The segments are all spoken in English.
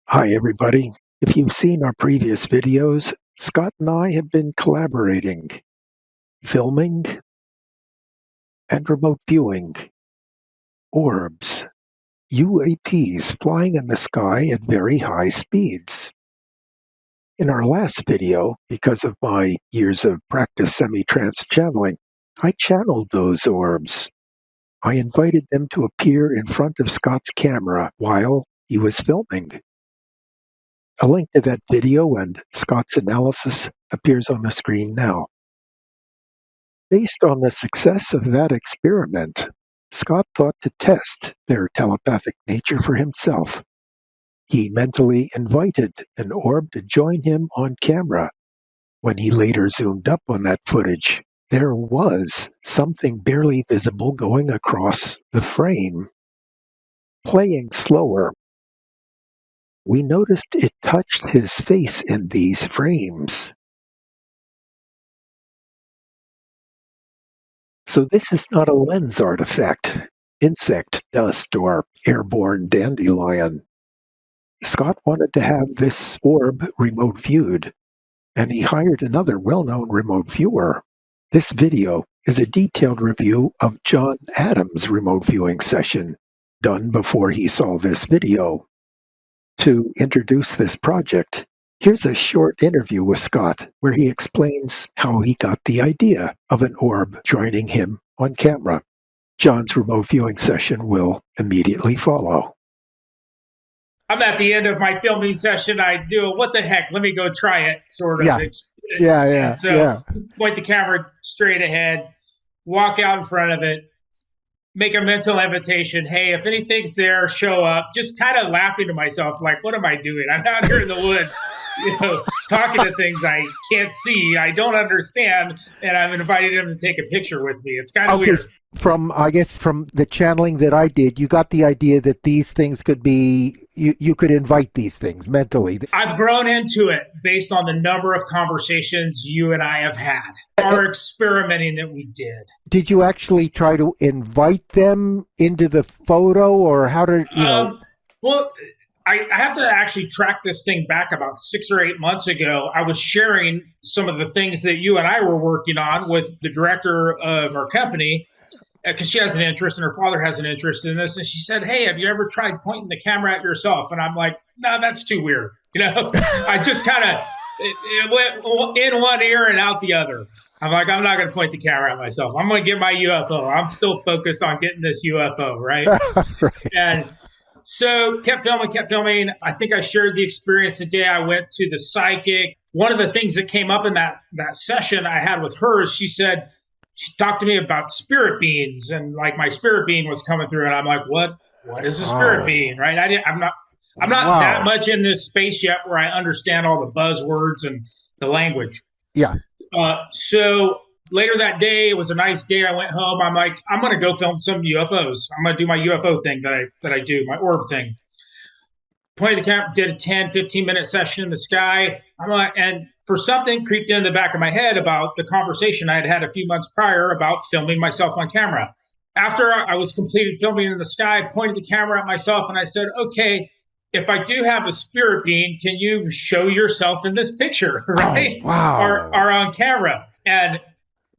Hi, everybody. If you've seen our previous videos, Scott and I have been collaborating, filming, and remote viewing orbs, UAPs flying in the sky at very high speeds. In our last video, because of my years of practice semi-trance channeling, I channeled those orbs. I invited them to appear in front of Scott's camera while he was filming. A link to that video and Scott's analysis appears on the screen now. Based on the success of that experiment, Scott thought to test their telepathic nature for himself. He mentally invited an orb to join him on camera. When he later zoomed up on that footage, there was something barely visible going across the frame. Playing slower, we noticed it touched his face in these frames. So this is not a lens artifact, insect dust, or airborne dandelion. Scott wanted to have this orb remote viewed, and he hired another well-known remote viewer. This video is a detailed review of John Adams' remote viewing session, done before he saw this video. To introduce this project, here's a short interview with Scott where he explains how he got the idea of an orb joining him on camera. John's remote viewing session will immediately follow. I'm at the end of my filming session. I do what the heck? Let me go try it, sort of. Yeah. Point the camera straight ahead, walk out in front of it, make a mental invitation. Hey, if anything's there, show up. Just kind of laughing to myself, like, what am I doing? I'm out here in the woods, talking to things I can't see, I don't understand, and I'm inviting them to take a picture with me. It's kind of weird. From the channeling that I did, you got the idea that these things could be, you could invite these things mentally. I've grown into it based on the number of conversations you and I have had, our experimenting that we did. Did you actually try to invite them into the photo, or how did you know? Well, I have to actually track this thing back about 6 or 8 months ago. I was sharing some of the things that you and I were working on with the director of our company, because she has an interest and her father has an interest in this. And she said, hey, have you ever tried pointing the camera at yourself? And I'm like, no, that's too weird. I just kind of, it went in one ear and out the other. I'm like, I'm not going to point the camera at myself. I'm going to get my UFO. I'm still focused on getting this UFO, right? Right. And so kept filming. I think I shared the experience the day I went to the psychic. One of the things that came up in that session I had with her is she talked to me about spirit beings, and like my spirit being was coming through, and I'm like, what is a spirit being, right? I'm not that much in this space yet where I understand all the buzzwords and the language. Yeah. So later that day, it was a nice day. I went home. I'm like, I'm going to go film some UFOs. I'm going to do my UFO thing that I do, my orb thing. Pointed the camera, did a 10, 15-minute session in the sky. I'm like, and for something creeped in the back of my head about the conversation I had had a few months prior about filming myself on camera. After I was completed filming in the sky, I pointed the camera at myself and I said, okay, if I do have a spirit being, can you show yourself in this picture, right? Oh, wow. Or on camera. And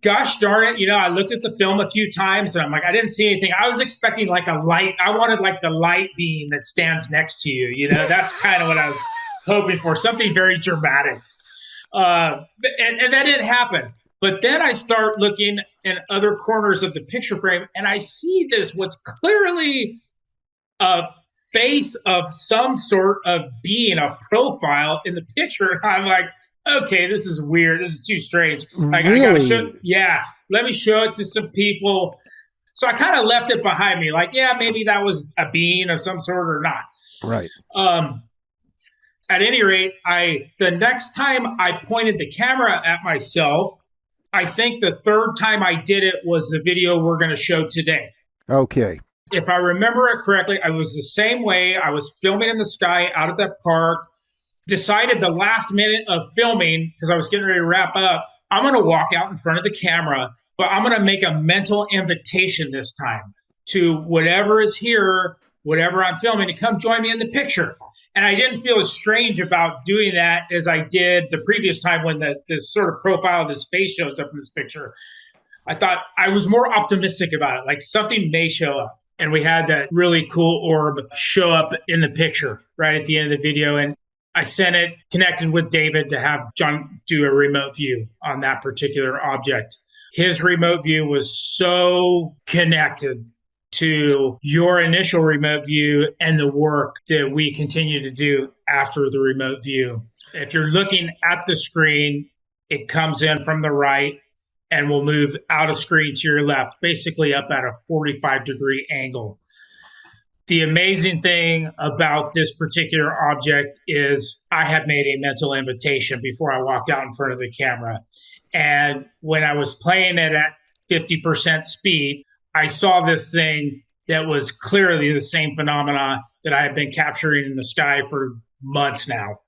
gosh darn it, I looked at the film a few times and I'm like, I didn't see anything. I was expecting like a light. I wanted like the light being that stands next to you. That's kind of what I was hoping for, something very dramatic. And that didn't happen. But then I start looking in other corners of the picture frame and I see what's clearly a face of some sort of being, a profile in the picture. And I'm like, okay, this is weird. This is too strange. Like, really? Let me show it to some people. So I kind of left it behind me. Like, yeah, maybe that was a being of some sort or not. Right. At any rate, the next time I pointed the camera at myself, I think the third time I did it was the video we're going to show today. Okay. If I remember it correctly, I was the same way. I was filming in the sky out at that park. Decided the last minute of filming, because I was getting ready to wrap up, I'm going to walk out in front of the camera, but I'm going to make a mental invitation this time to whatever is here, whatever I'm filming, to come join me in the picture. And I didn't feel as strange about doing that as I did the previous time when this sort of profile of this face shows up in this picture. I thought I was more optimistic about it, like something may show up. And we had that really cool orb show up in the picture right at the end of the video. And I sent it, connected with David to have John do a remote view on that particular object. His remote view was so connected to your initial remote view and the work that we continue to do after the remote view. If you're looking at the screen, it comes in from the right and will move out of screen to your left, basically up at a 45-degree angle. The amazing thing about this particular object is I had made a mental invitation before I walked out in front of the camera. And when I was playing it at 50% speed, I saw this thing that was clearly the same phenomena that I had been capturing in the sky for months now.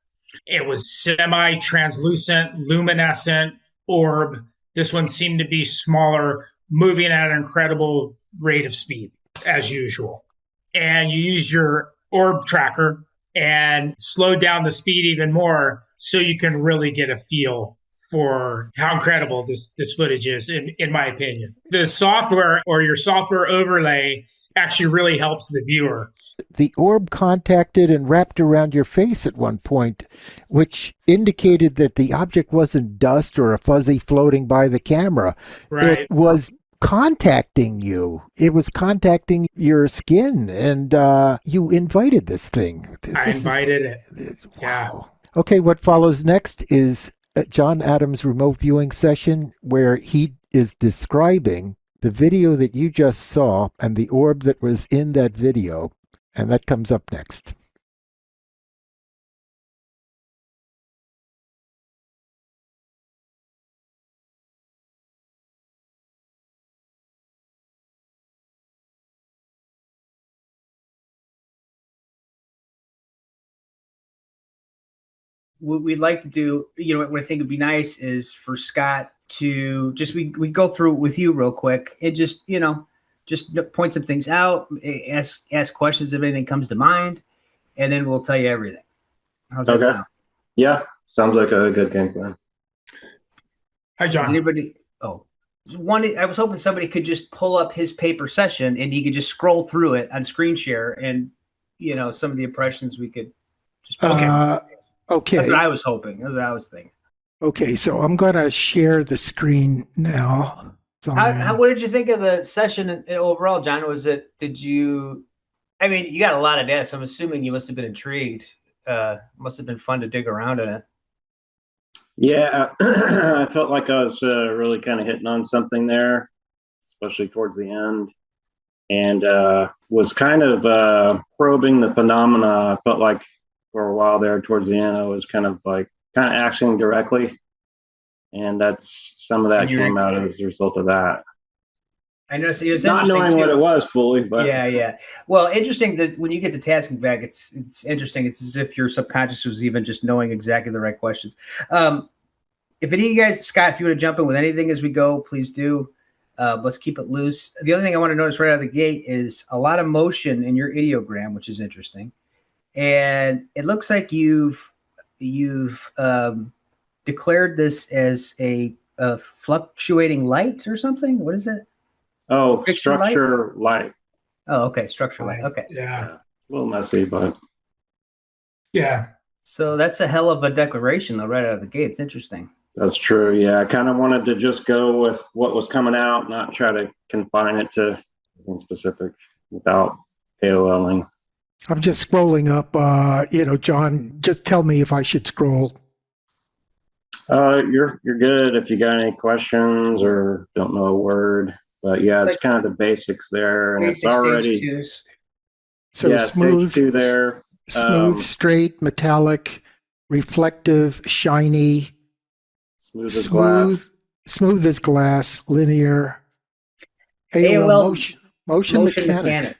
It was semi-translucent, luminescent orb. This one seemed to be smaller, moving at an incredible rate of speed, as usual. And you used your orb tracker and slowed down the speed even more so you can really get a feel for how incredible this footage is, in my opinion. The software or your software overlay actually really helps the viewer. The orb contacted and wrapped around your face at one point, which indicated that the object wasn't dust or a fuzzy floating by the camera. Right. It was contacting you. It was contacting your skin, and you invited this thing. I invited it. Wow. Yeah. Okay, what follows next is John Adams' remote viewing session, where he is describing the video that you just saw and the orb that was in that video, and that comes up next. What we'd like to do, what I think would be nice is for Scott to just we go through it with you real quick and just point some things out, ask questions if anything comes to mind, and then we'll tell you everything. How's that sound? Yeah, sounds like a good game plan. Hi, John. Does anybody? Oh, I was hoping somebody could just pull up his paper session and you could just scroll through it on screen share, and some of the impressions we could just. Okay. That's what I was hoping. That's what I was thinking. Okay, so I'm going to share the screen now. What did you think of the session overall, John? You got a lot of data, so I'm assuming you must have been intrigued. Must have been fun to dig around in it. Yeah, I felt like I was really kind of hitting on something there, especially towards the end, and was kind of probing the phenomena. I felt like for a while there towards the end, I was kind of asking directly. And that's some of that came out as a result of that. I know. So it was not knowing what it was fully, but yeah. Well, interesting that when you get the tasking back, it's interesting. It's as if your subconscious was even just knowing exactly the right questions. If any of you guys, Scott, if you want to jump in with anything as we go, please do. Let's keep it loose. The other thing I want to notice right out of the gate is a lot of motion in your ideogram, which is interesting. And it looks like you've declared this as a fluctuating light or something. What is it? Oh, structure light. Oh, okay, structure light. Okay. Yeah. A little messy, but yeah. So that's a hell of a declaration, though, right out of the gate. It's interesting. That's true. Yeah, I kind of wanted to just go with what was coming out, not try to confine it to anything specific without AOLing. I'm just scrolling up. John, just tell me if I should scroll. You're good if you got any questions or don't know a word. But yeah, it's kind of the basics there, and it's already so smooth. Stage 2 there. Smooth, straight, metallic, reflective, shiny, smooth as glass, linear. AOL motion mechanics.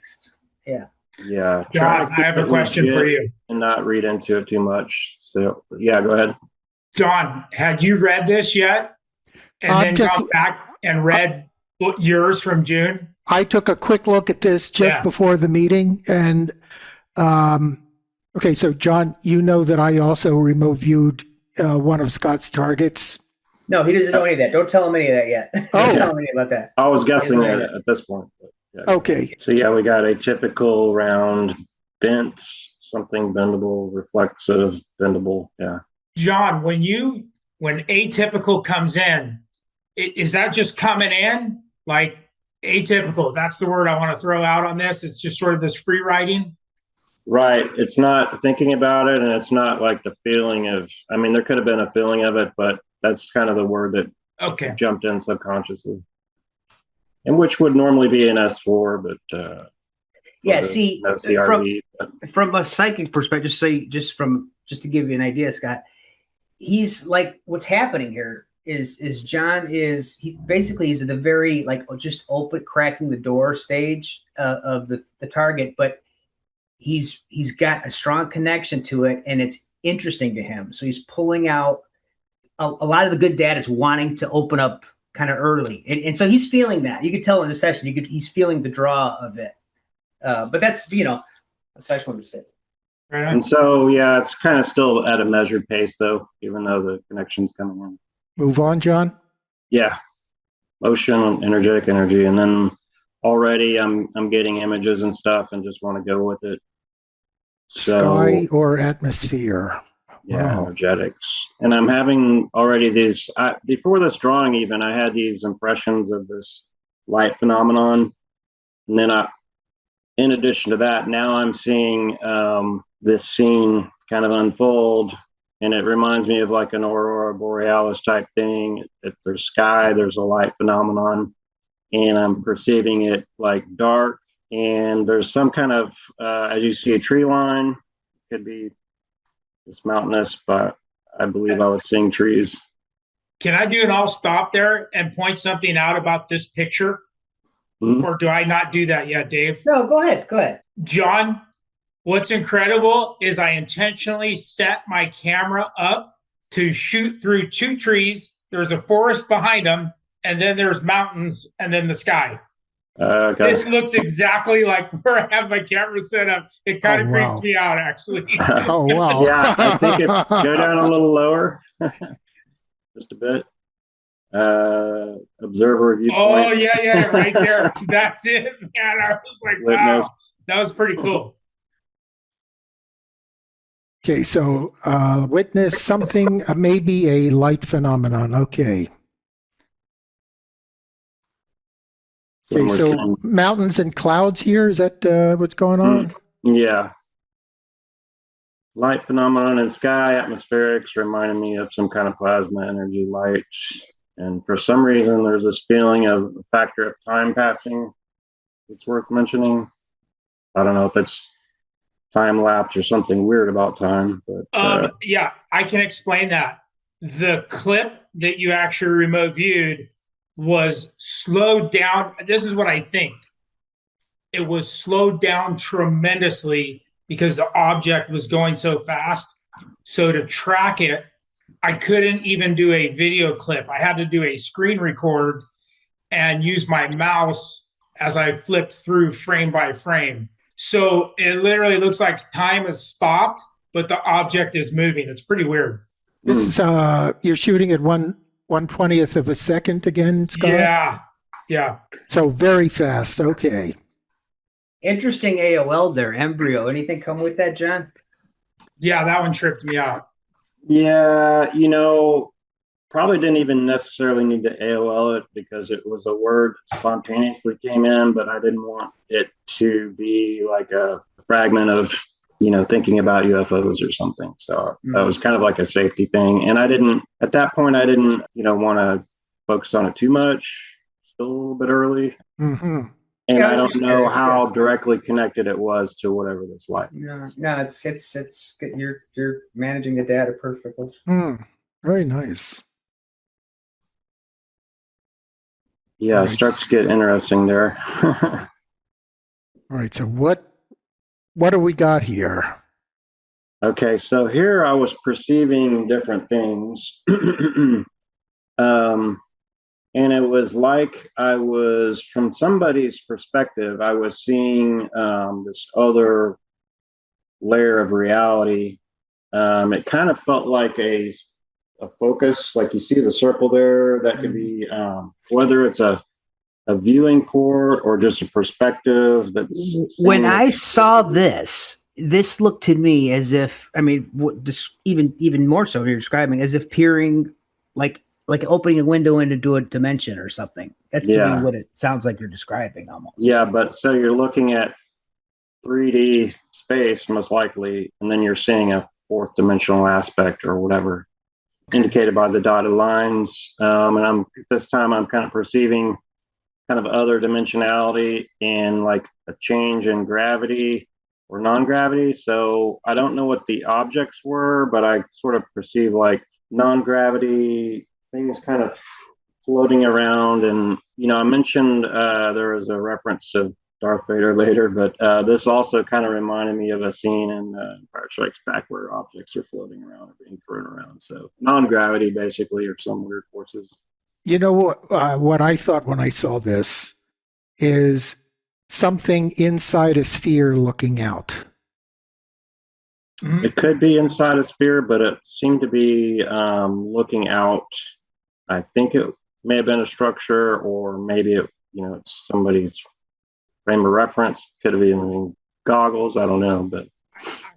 Yeah. Yeah. John, I have a question for you. And not read into it too much. So yeah, go ahead. John, had you read this yet? And then gone back and read yours from June? I took a quick look at this just before the meeting, and Okay, so John, you know that I also remote viewed one of Scott's targets. No, he doesn't know any of that. Don't tell him any of that yet. Don't Oh. tell him any about that. I was guessing Yeah, it yeah. at this point. But yeah. Okay, So yeah, we got a typical round bent, something bendable, reflexive, bendable. Yeah. John, when atypical comes in, is that just coming in? Like atypical, that's the word I want to throw out on this. It's just sort of this free writing. Right. It's not thinking about it, and it's not like the feeling of, I mean, there could have been a feeling of it, but that's kind of the word that Okay. jumped in subconsciously. And which would normally be an S4, but Yeah, see, no CRV. from a psychic perspective, just to give you an idea, Scott, he's like, what's happening here is John he's at the very, like, just cracking the door stage of the target, but he's got a strong connection to it, and it's interesting to him. So he's pulling out a lot of the good data is wanting to open up kind of early, and so he's feeling that. You could tell in the session, he's feeling the draw of it. But that's that's what I just wanted to say. Right on. And so, yeah, it's kind of still at a measured pace, though, even though the connection's coming in. move on, John. Yeah, motion, energetic energy, and then already I'm getting images and stuff, and just want to go with it. So, Sky or atmosphere? yeah, Wow. energetics, and I'm having already these. Before this drawing, even I had these impressions of this light phenomenon, and then in addition to that, now I'm seeing this scene kind of unfold, and it reminds me of like an aurora borealis type thing. If there's sky, there's a light phenomenon, and I'm perceiving it like dark, and there's some kind of, as you see, a tree line. Could be it's mountainous, but I believe I was seeing trees. Can I do an all stop there and point something out about this picture? Mhm. Or do I not do that yet, Dave? No, go ahead. John, what's incredible is I intentionally set my camera up to shoot through two trees. There's a forest behind them, and then there's mountains, and then the sky. Okay. This looks exactly like where I have my camera set up. It kind of creeps me out, actually. Oh, wow. Yeah, I think go down a little lower, just a bit. Observer viewpoint. Oh, yeah, right there. That's it, man. I was like, wow, that was pretty cool. Okay, so witness something, maybe a light phenomenon. Okay. Okay, so mountains and clouds here, is that what's going on? Yeah. Light phenomenon in sky, atmospherics, reminding me of some kind of plasma energy light. And for some reason, there's this feeling of a factor of time passing. It's worth mentioning. I don't know if it's time lapse or something weird about time, but yeah, I can explain that. The clip that you actually remote viewed was slowed down. This is what I think. It was slowed down tremendously because the object was going so fast. So to track it, I couldn't even do a video clip. I had to do a screen record and use my mouse as I flipped through frame by frame. So it literally looks like time has stopped, but the object is moving. It's pretty weird. This is you're shooting at 1/20th of a second again, Scott? Yeah. So very fast. Okay. Interesting AOL there, embryo. Anything come with that, John? Yeah, that one tripped me out. Yeah, probably didn't even necessarily need to AOL it because it was a word that spontaneously came in, but I didn't want it to be like a fragment of, thinking about UFOs or something. So that was kind of like a safety thing. And at that point, I didn't, want to focus on it too much. Still a little bit early. Mm-hmm. And yeah, I don't know how directly connected it was to whatever this light. No, it's good. You're managing the data perfectly. Very nice. Yeah, it starts to get interesting there. All right, so what do we got here? Okay, so here I was perceiving different things. And it was like I was, from somebody's perspective, I was seeing this other layer of reality. It kind of felt like a focus, like you see the circle there. That could be whether it's a viewing port or just a perspective. That's when I saw this looked to me as if, I mean, just even more so, you're describing as if peering, like opening a window into a dimension or something. That's to me what it sounds like you're describing almost. Yeah, but so you're looking at 3D space most likely, and then you're seeing a fourth dimensional aspect or whatever indicated by the dotted lines. And this time I'm kind of perceiving kind of other dimensionality in like a change in gravity or non-gravity. So I don't know what the objects were, but I sort of perceive like non-gravity things kind of floating around. And, you know, I mentioned there was a reference to Darth Vader later, but this also kind of reminded me of a scene in Empire Strikes Back where objects are floating around or being thrown around. So non-gravity basically, or some weird forces. You know what I thought when I saw this is something inside a sphere looking out. It could be inside a sphere, but it seemed to be looking out. I think it may have been a structure, or maybe it's somebody's frame of reference. Could have been goggles. I don't know, but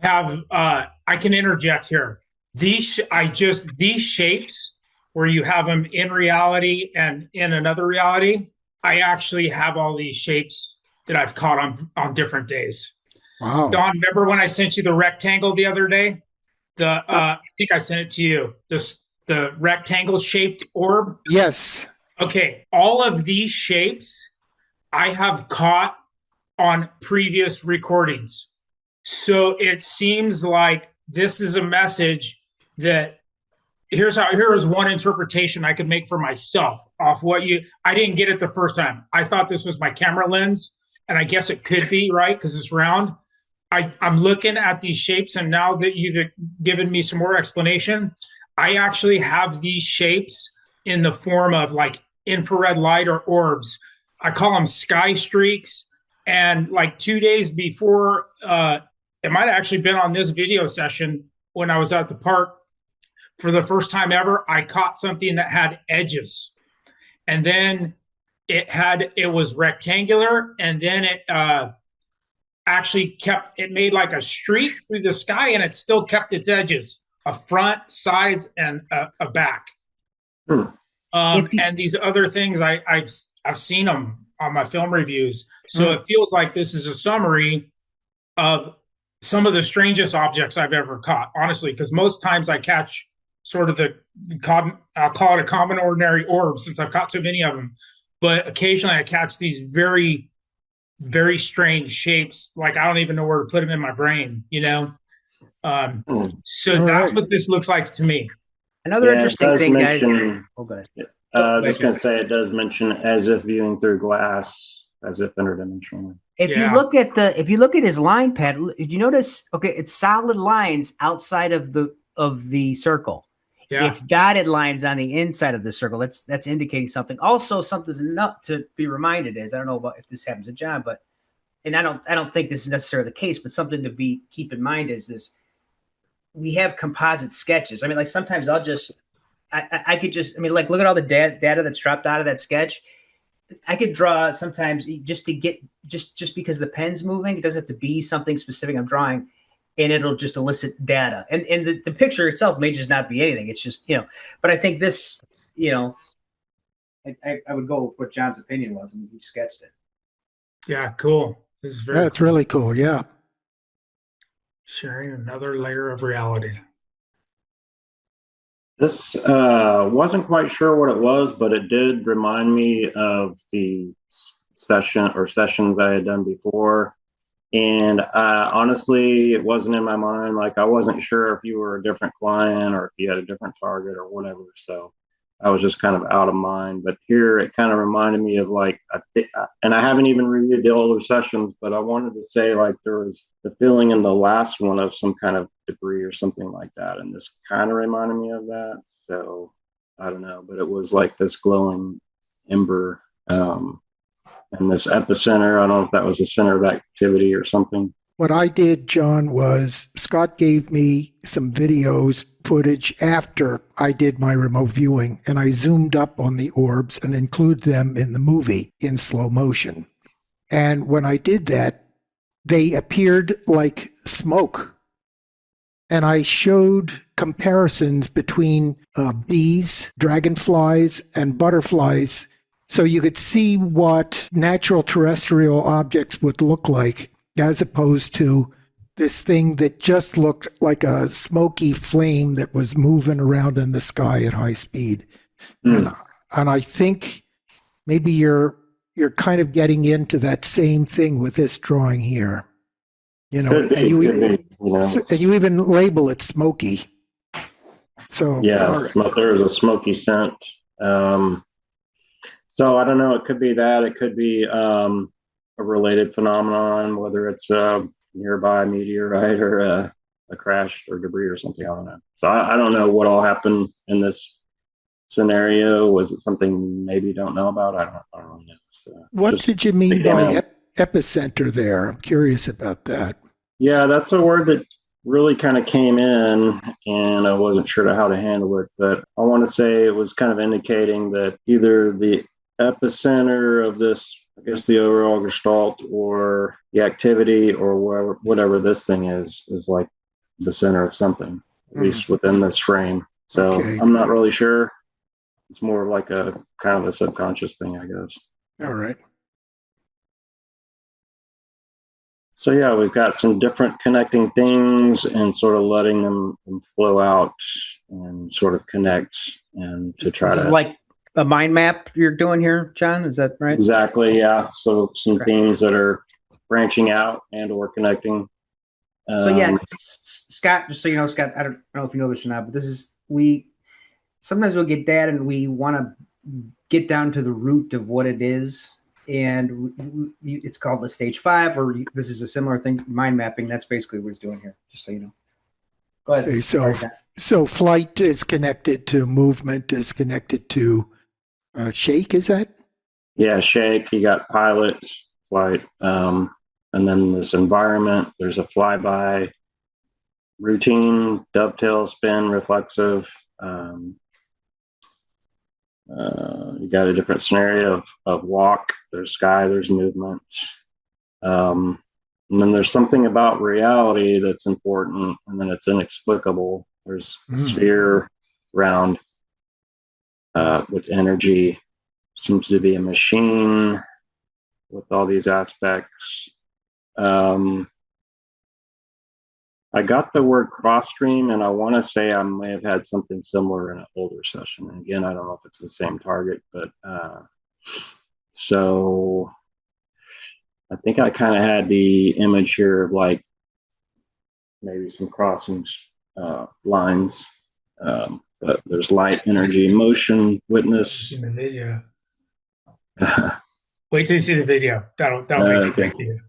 I can interject here. These shapes where you have them in reality and in another reality, I actually have all these shapes that I've caught on different days. Wow. Don, remember when I sent you the rectangle the other day? I think I sent it to you. The rectangle shaped orb. Yes. Okay. All of these shapes I have caught on previous recordings. So it seems like this is a message that here is one interpretation I could make for myself off what I didn't get it the first time. I thought this was my camera lens, and I guess it could be, right? Because it's round. I'm looking at these shapes, and now that you've given me some more explanation, I actually have these shapes in the form of like infrared light or orbs. I call them sky streaks. And like 2 days before, it might have actually been on this video session when I was at the park. For the first time ever, I caught something that had edges. And then it was rectangular, and then it actually made like a streak through the sky, and it still kept its edges, a front, sides, and a back. And these other things, I've seen them on my film reviews. So it feels like this is a summary of some of the strangest objects I've ever caught, honestly, because most times I catch sort of I'll call it a common ordinary orb since I've caught so many of them. But occasionally I catch these very, very strange shapes. Like I don't even know where to put them in my brain, So that's what this looks like to me. Another interesting thing, guys. Oh, go ahead. I was just going to say it does mention as if viewing through glass, as if interdimensionally. If you look at his line pad, did you notice? Okay, it's solid lines outside of the circle. Yeah. It's dotted lines on the inside of the circle. That's indicating something. Also, something to be reminded is, I don't know about if this happens to John, but I don't think this is necessarily the case, but something to keep in mind is we have composite sketches. I mean, like sometimes I could just like look at all the data that's dropped out of that sketch. I could draw sometimes just to get just because the pen's moving. It doesn't have to be something specific I'm drawing, and it'll just elicit data. And the picture itself may just not be anything. It's just, but I think this, I would go with what John's opinion was when he sketched it. Yeah, cool. This is That's cool. Really cool. Yeah. Sharing another layer of reality. This wasn't quite sure what it was, but it did remind me of the sessions I had done before. And honestly, it wasn't in my mind. Like I wasn't sure if you were a different client or if you had a different target or whatever. So I was just kind of out of mind. But here it kind of reminded me of like, and I haven't even reviewed the older sessions, but I wanted to say like there was the feeling in the last one of some kind of debris or something like that. And this kind of reminded me of that. So I don't know, but it was like this glowing ember and this epicenter. I don't know if that was the center of activity or something. What I did, John, was Scott gave me some footage after I did my remote viewing, and I zoomed up on the orbs and included them in the movie in slow motion. And when I did that, they appeared like smoke. And I showed comparisons between bees, dragonflies, and butterflies, so you could see what natural terrestrial objects would look like, as opposed to this thing that just looked like a smoky flame that was moving around in the sky at high speed. And I think maybe you're kind of getting into that same thing with this drawing here. And you even label it smoky. So yeah, there is a smoky scent. So I don't know. It could be that. It could be a related phenomenon, whether it's a nearby meteorite or a crash or debris or something. I don't know. So I don't know what all happened in this scenario. Was it something maybe you don't know about? I don't really know. So what did you mean by epicenter there? I'm curious about that. Yeah, that's a word that really kind of came in, and I wasn't sure how to handle it. But I want to say it was kind of indicating that either the epicenter of this, I guess, the overall gestalt or the activity or whatever this thing is like the center of something, at least within this frame. So I'm not really sure. It's more like a kind of a subconscious thing, I guess. All right. So yeah, we've got some different connecting things and sort of letting them flow out and sort of connect and to try this is like a mind map you're doing here, John? Is that right? Exactly, yeah. So some themes that are branching out and or connecting. So yeah, Scott, just so you know, Scott, I don't know if you know this or not, but sometimes we'll get that and we want to get down to the root of what it is. And it's called the stage 5, or this is a similar thing, mind mapping. That's basically what it's doing here, just so you know. Go ahead. Okay, so flight is connected to movement, is connected to shake, is that? Yeah, shake. You got pilot, flight, and then this environment. There's a flyby, routine, dovetail, spin, reflexive. You got a different scenario of walk. There's sky. There's movement. And then there's something about reality that's important, and then it's inexplicable. There's a sphere round with energy. Seems to be a machine with all these aspects. I got the word cross stream, and I want to say I may have had something similar in an older session. And again, I don't know if it's the same target, but so I think I kind of had the image here of like maybe some crossing lines, but there's light, energy, motion, witness. In the video. Wait till you see the video. That'll make sense to you.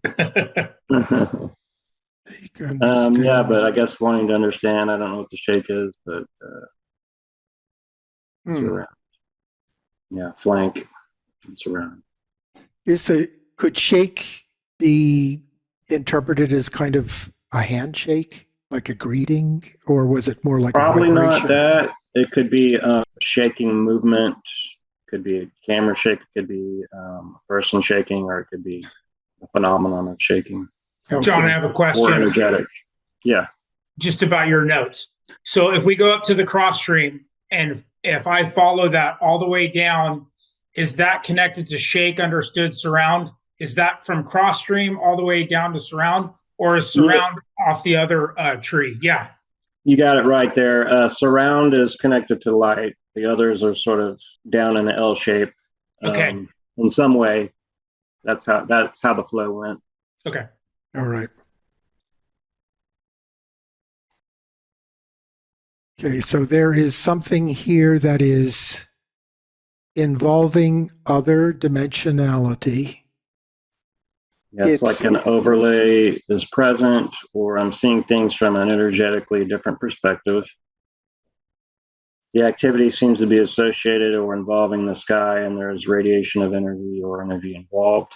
Yeah, but I guess wanting to understand, I don't know what the shake is, but surround. Yeah, flank and surround. Could shake be interpreted as kind of a handshake, like a greeting, or was it more like probably a not that? It could be shaking movement, could be a camera shake, it could be a person shaking, or it could be a phenomenon of shaking. Okay. John, I have a question. Or energetic. Yeah. Just about your notes. So if we go up to the cross stream, and if I follow that all the way down, is that connected to shake, understood, surround? Is that from cross stream all the way down to surround, or is surround off the other tree? Yeah. You got it right there. Surround is connected to light. The others are sort of down in an L shape. Okay. In some way, that's how the flow went. Okay. All right. Okay, so there is something here that is involving other dimensionality. Yeah, it's like an overlay is present, or I'm seeing things from an energetically different perspective. The activity seems to be associated or involving the sky, and there's radiation of energy or energy involved.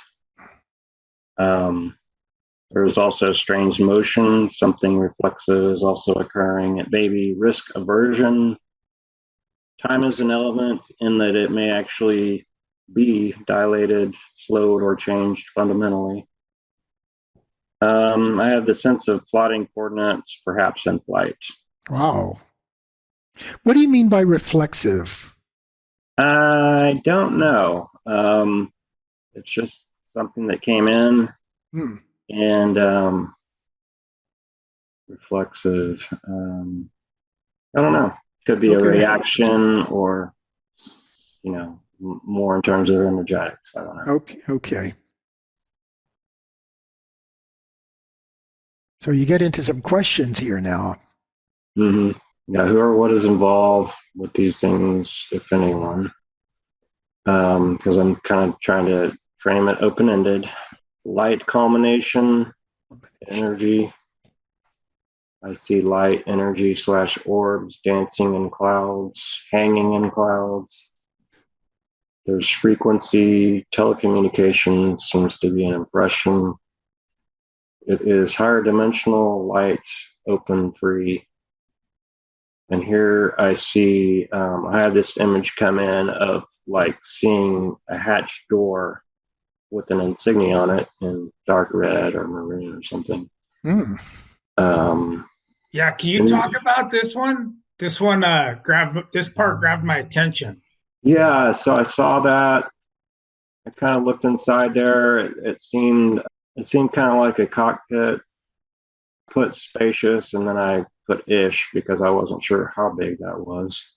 There's also strange motion. Something reflexive is also occurring. It may be risk aversion. Time is an element in that it may actually be dilated, slowed, or changed fundamentally. I have the sense of plotting coordinates, perhaps in flight. Wow. What do you mean by reflexive? I don't know. It's just something that came in. And reflexive. I don't know. Could be a reaction, or more in terms of energetics. I don't know. Okay. So you get into some questions here now. Mm-hmm. Yeah. Who or what is involved with these things, if anyone? Because I'm kind of trying to frame it open-ended. Light culmination, energy. I see light, energy / orbs dancing in clouds, hanging in clouds. There's frequency, telecommunication seems to be an impression. It is higher dimensional, light, open, free. And here I see, I had this image come in of like seeing a hatch door with an insignia on it in dark red or maroon or something. Yeah, can you talk about this one? This one grabbed my attention. Yeah, so I saw that. I kind of looked inside there. It seemed kind of like a cockpit, put spacious, and then I put ish because I wasn't sure how big that was.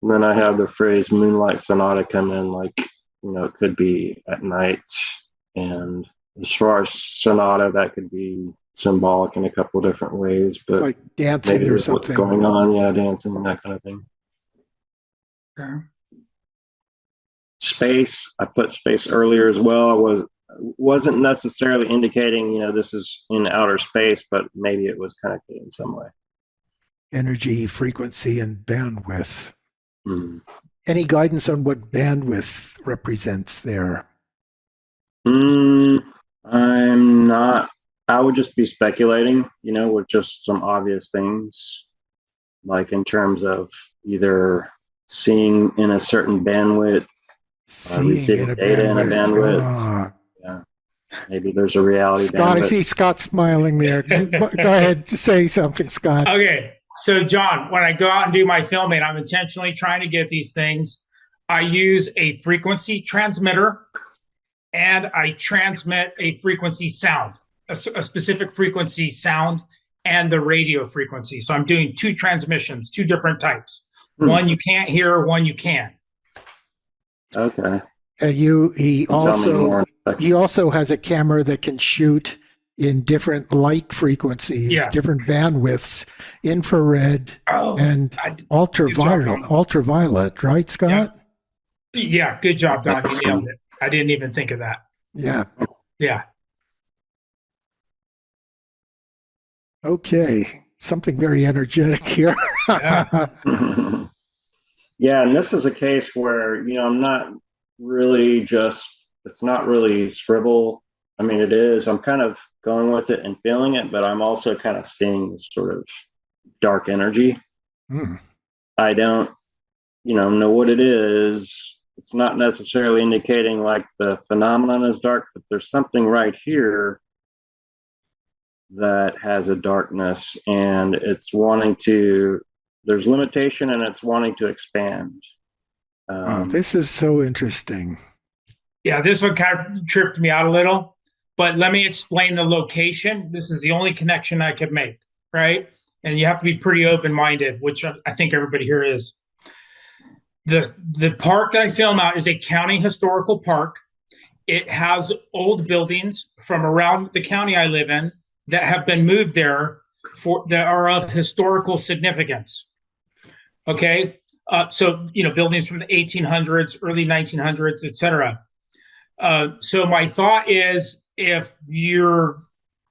And then I had the phrase Moonlight Sonata come in, like, it could be at night. And as far as sonata, that could be symbolic in a couple of different ways, but like dancing maybe or something. What's going on? Yeah, dancing and that kind of thing. Okay. Space. I put space earlier as well. Wasn't necessarily indicating, this is in outer space, but maybe it was connected in some way. Energy, frequency, and bandwidth. Mm. Any guidance on what bandwidth represents there? I'm not. I would just be speculating, with just some obvious things, like in terms of either seeing in a certain bandwidth, receiving data in a bandwidth. Yeah, maybe there's a reality. Scott, I see Scott smiling there. Go ahead, say something, Scott. Okay, so John, when I go out and do my filming, I'm intentionally trying to get these things. I use a frequency transmitter, and I transmit a frequency sound, a specific frequency sound, and the radio frequency. So I'm doing 2 transmissions, 2 different types. One you can't hear, one you can. Okay. He also has a camera that can shoot in different light frequencies, different bandwidths, infrared and ultraviolet, right, Scott? Yeah, good job, Don. You nailed it. I didn't even think of that. Yeah. Okay. Something very energetic here. Yeah, and this is a case where, I'm not really it's not really scribble. I mean, it is. I'm kind of going with it and feeling it, but I'm also kind of seeing this sort of dark energy. I don't, know what it is. It's not necessarily indicating like the phenomenon is dark, but there's something right here that has a darkness, and it's there's limitation, and it's wanting to expand. This is so interesting. Yeah, this one kind of tripped me out a little, but let me explain the location. This is the only connection I could make, right? And you have to be pretty open-minded, which I think everybody here is. The park that I film out is a county historical park. It has old buildings from around the county I live in that have been moved there that are of historical significance. Okay, so buildings from the 1800s, early 1900s, etc. So my thought is, if you're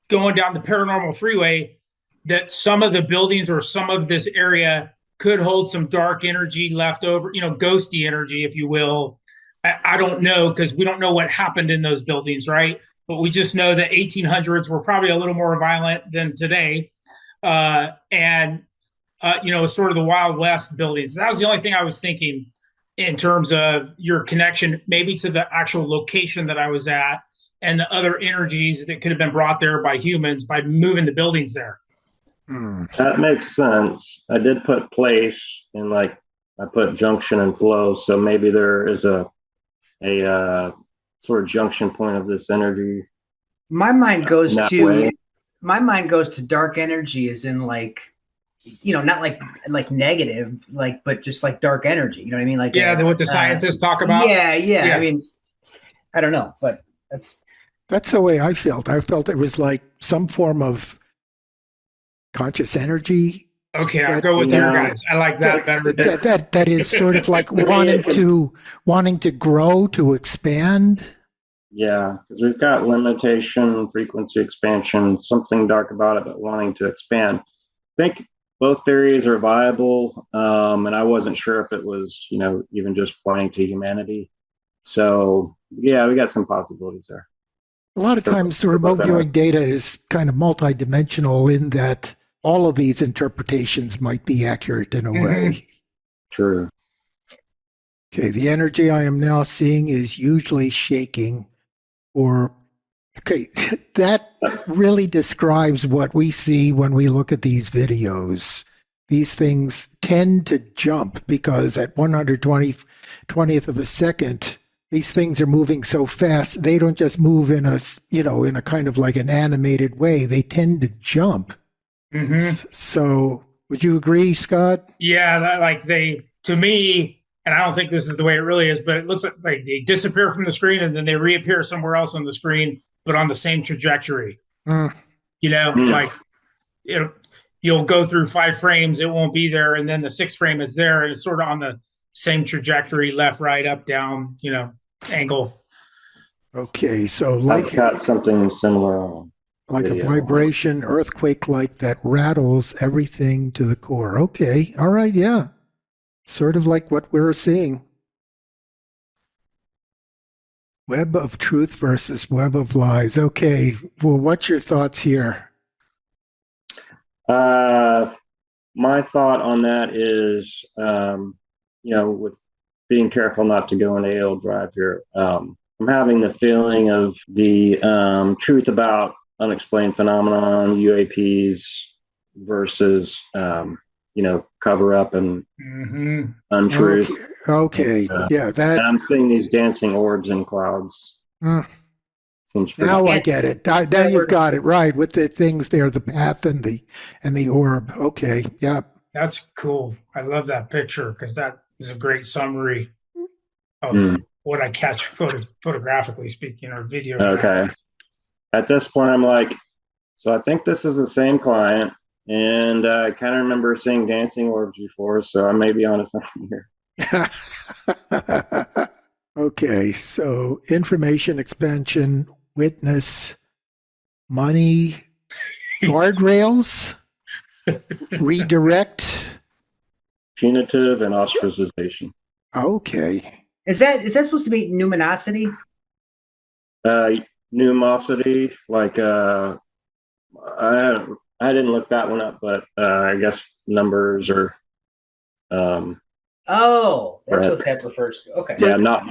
going down the paranormal freeway, that some of the buildings or some of this area could hold some dark energy left over, ghosty energy, if you will. I don't know, because we don't know what happened in those buildings, right? but we just know that 1800s were probably a little more violent than today. Sort of the Wild West buildings. That was the only thing I was thinking in terms of your connection, maybe to the actual location that I was at and the other energies that could have been brought there by humans by moving the buildings there. That makes sense. I did put place in, like, I put junction and flow, so maybe there is a sort of junction point of this energy. My mind goes way. to dark energy, as in, like, not like negative, like, but just like dark energy. You know what I mean? Like, what the scientists talk about. Yeah. I mean, I don't know, but that's the way I felt. I felt it was like some form of conscious energy. Okay, I'll go with you guys. I like that better. That is sort of like wanting to grow, to expand. Yeah, because we've got limitation, frequency expansion, something dark about it, but wanting to expand. I think both theories are viable, and I wasn't sure if it was, even just playing to humanity. So, yeah, we got some possibilities there. A lot of times the remote viewing data is kind of multidimensional in that all of these interpretations might be accurate in a way. True. Okay, the energy I am now seeing is usually shaking, that really describes what we see when we look at these videos. These things tend to jump because at 120th of a second, these things are moving so fast, they don't just move in a kind of like an animated way. They tend to jump. So would you agree, Scott? Yeah, to me, and I don't think this is the way it really is, but it looks like they disappear from the screen and then they reappear somewhere else on the screen, but on the same trajectory. Like you'll go through 5 frames, it won't be there, and then the 6th frame is there, and it's sort of on the same trajectory, left, right, up, down, angle. Okay, so I've got something similar on. Like a vibration, earthquake like that rattles everything to the core. Okay, all right, yeah. Sort of like what we're seeing. Web of truth versus web of lies. Okay, well, what's your thoughts here? My thought on that is, with being careful not to go into AL drive here, I'm having the feeling of the truth about unexplained phenomenon, UAPs versus, cover up and untruth. Okay. Yeah, that. And I'm seeing these dancing orbs in clouds. Now I get it. Now you've got it right with the things there, the path and the orb. Okay. Yeah. That's cool. I love that picture because that is a great summary of what I catch photographically speaking or video. Okay. At this point, I'm like, so I think this is the same client, and I kind of remember seeing dancing orbs before, so I may be onto something here. Okay, so information expansion, witness, money, guardrails, redirect, punitive, and ostracization. Okay. Is that supposed to be numinosity? Pneumosity, like I didn't look that one up, but I guess numbers or that's what that refers to. Okay. Yeah, not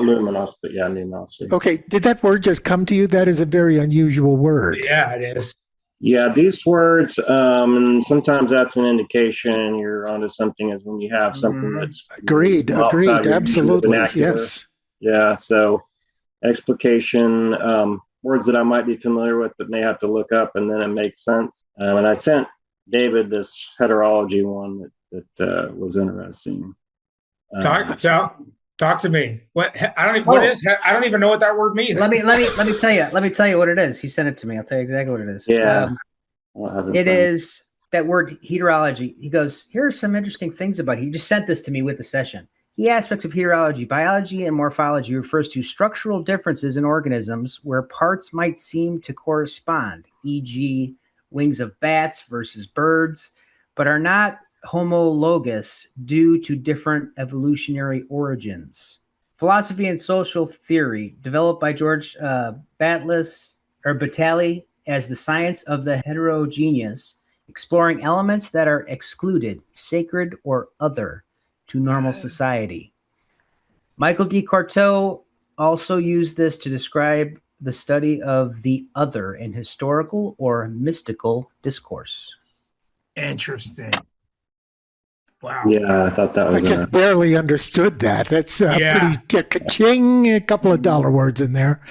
luminous, but yeah, pneumosity. Okay, did that word just come to you? That is a very unusual word. Yeah, it is. Yeah, these words, and sometimes that's an indication you're onto something, is when you have something that's agreed, absolutely, yes. Yeah, so explication, words that I might be familiar with but may have to look up, and then it makes sense. And I sent David this heterology one that was interesting. Talk to me. What is? I don't even know what that word means. Let me tell you. Let me tell you what it is. He sent it to me. I'll tell you exactly what it is. Yeah. It is that word heterology. He goes, here are some interesting things about it. He just sent this to me with the session. Key aspects of heterology. Biology and morphology refers to structural differences in organisms where parts might seem to correspond, e.g., wings of bats versus birds, but are not homologous due to different evolutionary origins. Philosophy and Social Theory, developed by George Batali as the science of the heterogeneous, exploring elements that are excluded, sacred, or other to normal society. Michael D. Courteau also used this to describe the study of the other in historical or mystical discourse. Interesting. Wow. Yeah, I thought that I was just barely understood that. That's pretty ka-ching, a couple of dollar words in there.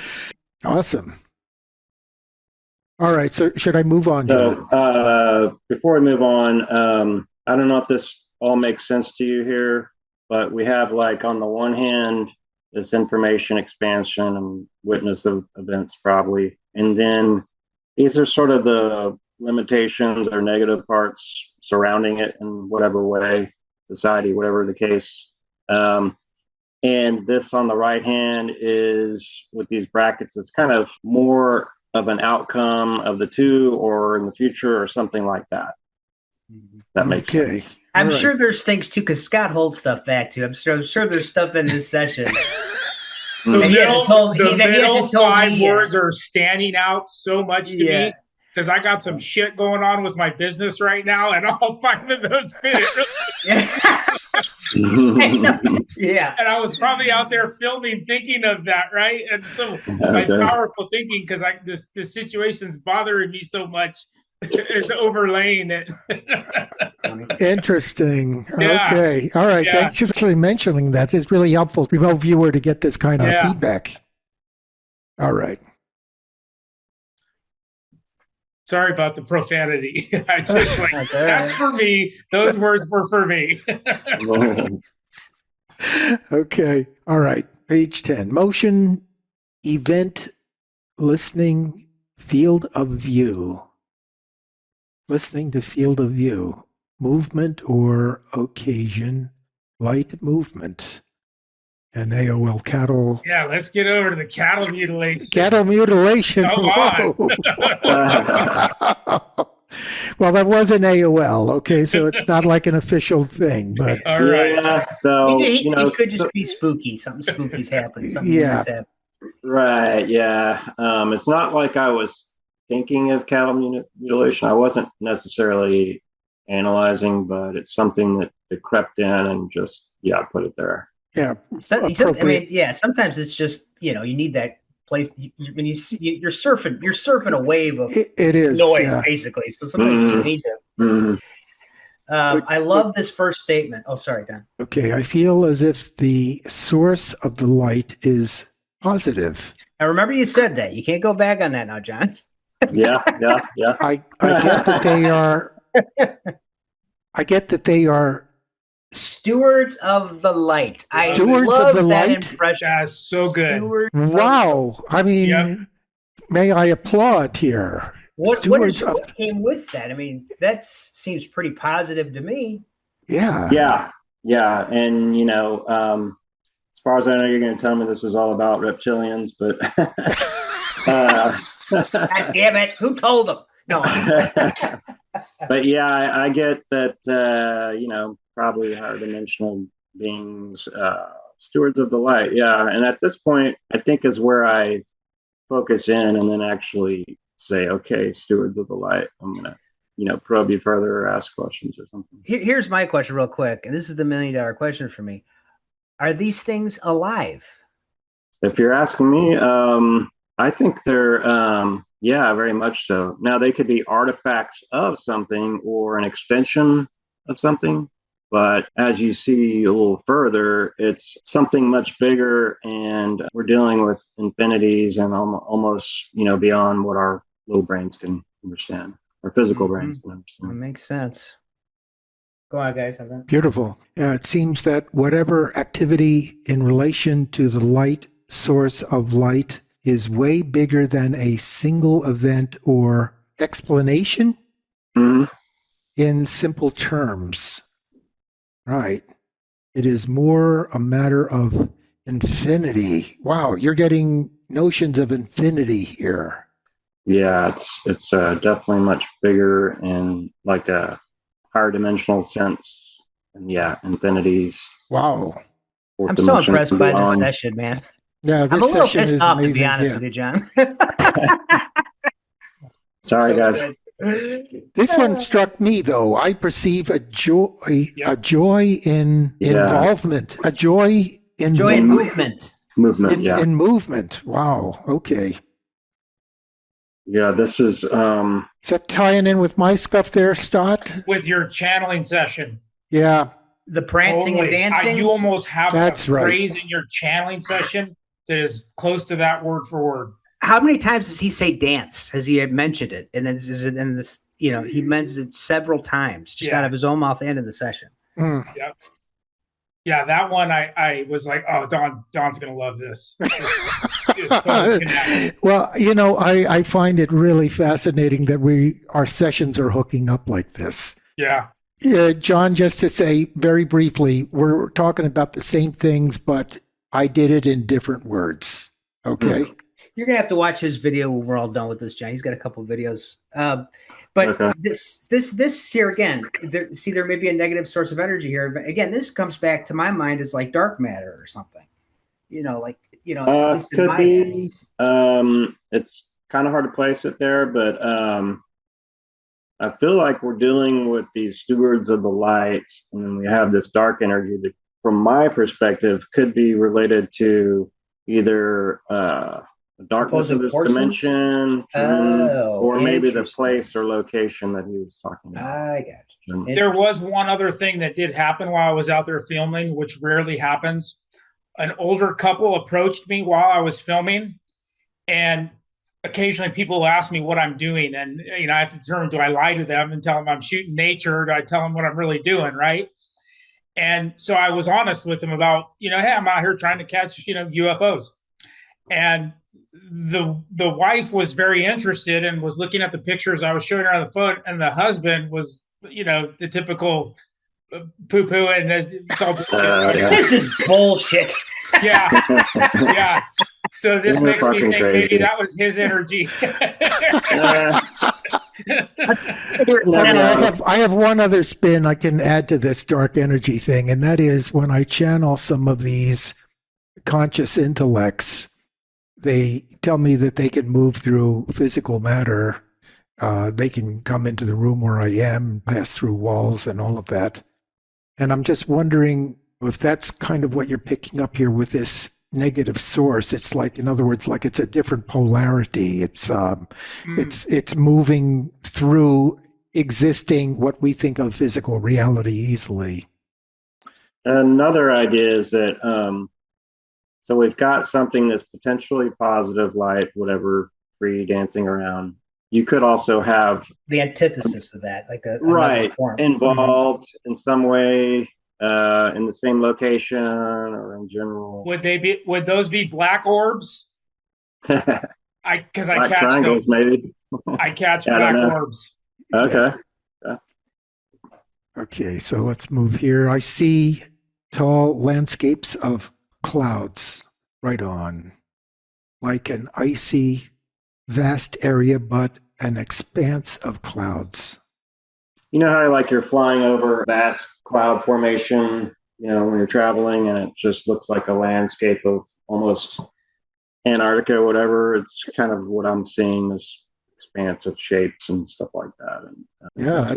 Awesome. All right, so should I move on, John? So before we move on, I don't know if this all makes sense to you here, but we have, like, on the one hand, this information expansion and witness of events probably, and then these are sort of the limitations or negative parts surrounding it in whatever way, society, whatever the case. And this on the right hand is, with these brackets, is kind of more of an outcome of the two, or in the future, or something like that. That makes sense. I'm sure there's things too, because Scott holds stuff back too. I'm sure there's stuff in this session. The middle five me words are standing out so much to me, because I got some shit going on with my business right now, and all five of those fit it. Yeah. And I was probably out there filming, thinking of that, right? And so my powerful thinking, because this situation's bothering me so much, is overlaying it. Interesting. Yeah. Okay. All right. Yeah. Thanks for actually mentioning that. It's really helpful, remote viewer, to get this kind of feedback. All right. Sorry about the profanity. I just that's for me. Those words were for me. Okay. All right. Page 10. Motion, event, listening, field of view. Listening to field of view. Movement or occasion, light movement. And AOL cattle. Yeah, let's get over to the cattle mutilation. Cattle mutilation. Come on. Well, that was an AOL, okay, so it's not like an official thing, but all right. Yeah, so He could just be spooky. Something spooky's happened. Something weird's happened. Right. Yeah. It's not like I was thinking of cattle mutilation. I wasn't necessarily analyzing, but it's something that crept in and just put it there. Yeah. Sometimes it's just, you need that place when you're surfing a wave of noise, basically. So sometimes you just need to. I love this first statement. Oh, sorry, Dan. Okay, I feel as if the source of the light is positive. Now, remember you said that. You can't go back on that now, John. Yeah. I get that they are. I get that they are stewards of the light. Stewards I love of the that light. impression. That's so good. Wow. I mean, may I applaud here? What came with that? I mean, that seems pretty positive to me. Yeah. And as far as I know, you're going to tell me this is all about reptilians, but God damn it! Who told them? No. But yeah, I get that. Probably higher dimensional beings, stewards of the light. Yeah, and at this point, I think is where I focus in and then actually say, okay, stewards of the light. I'm gonna, probe you further or ask questions or something. Here's my question, real quick, and this is the $1 million question for me: are these things alive? If you're asking me, I think they're, very much so. Now, they could be artifacts of something or an extension of something. But as you see a little further, it's something much bigger, and we're dealing with infinities and almost, beyond what our little brains can understand, our physical brains can understand. That makes sense. Go on, guys. Beautiful. It seems that whatever activity in relation to the light source of light is way bigger than a single event or explanation in simple terms. Right. It is more a matter of infinity. Wow, you're getting notions of infinity here. Yeah, it's definitely much bigger in like a higher dimensional sense. And infinities. Wow. fourth I'm so dimension impressed by this allowing- session, man. Yeah, I'm a this little session pissed is off, to amazing. be honest Yeah. with you, John. Sorry, So guys. good. This one struck me though. I perceive a joy, Yeah. a joy in Yeah. involvement, a joy in Joy and movement. Movement, yeah. in movement. Wow. Okay. Yeah, this is Is that tying in with my stuff there, Stott? With your channeling session. Yeah. The prancing and dancing. You almost have That's a right. phrase in your channeling session that is close to that word for word. How many times does he say dance? Has he mentioned it? And then is it in this? You know, he mentions it several times, just Yeah. out of his own mouth and in the session. Mm. Yeah, that one I was like, oh, Don's gonna love this. Just totally connects. Well, you know, I find it really fascinating that our sessions are hooking up like this. Yeah. Yeah, John, just to say very briefly, we're talking about the same things, but I did it in different words. Okay. You're gonna have to watch his video when we're all done with this, John. He's got a couple of videos. But Okay. this here again, there may be a negative source of energy here. But again, this comes back to my mind as like dark matter or something. You know, like at least in could my be. head. It's kind of hard to place it there, but I feel like we're dealing with these stewards of the light, and then we have this dark energy that, from my perspective, could be related to either the darkness of Opposing this forces? dimension, Oh, or maybe the interesting. place or location that he was talking about. I got you. There was one other thing that did happen while I was out there filming, which rarely happens. An older couple approached me while I was filming, and occasionally people ask me what I'm doing, and I have to determine, do I lie to them and tell them I'm shooting nature, or do I tell them what I'm really doing, right? And so I was honest with them about, hey, I'm out here trying to catch, UFOs. And the wife was very interested and was looking at the pictures I was showing her on the phone, and the husband was, the typical poo-poo, and it's all bullshit. Yeah. This is bullshit. Yeah. Yeah. So this You're makes me fucking think crazy. maybe that was his energy. I have one other spin I can add to this dark energy thing, and that is when I channel some of these conscious intellects, they tell me that they can move through physical matter. They can come into the room where I am, pass through walls and all of that. And I'm just wondering if that's kind of what you're picking up here with this negative source. It's like, in other words, like it's a different polarity. It's moving through existing what we think of physical reality easily. Another idea is that so we've got something that's potentially positive, light, whatever, free, dancing around. You could also have The antithesis of that, like a right form. involved in some way in the same location or in general. Would those be black orbs? Because I Black catch triangles, those. maybe. I catch I don't black know. orbs. Okay. Okay, so let's move here. I see tall landscapes of clouds right on, like an icy, vast area, but an expanse of clouds. You know how like you're flying over a vast cloud formation, when you're traveling, and it just looks like a landscape of almost Antarctica, whatever. It's kind of what I'm seeing, this expanse of shapes and stuff like that. And Yeah,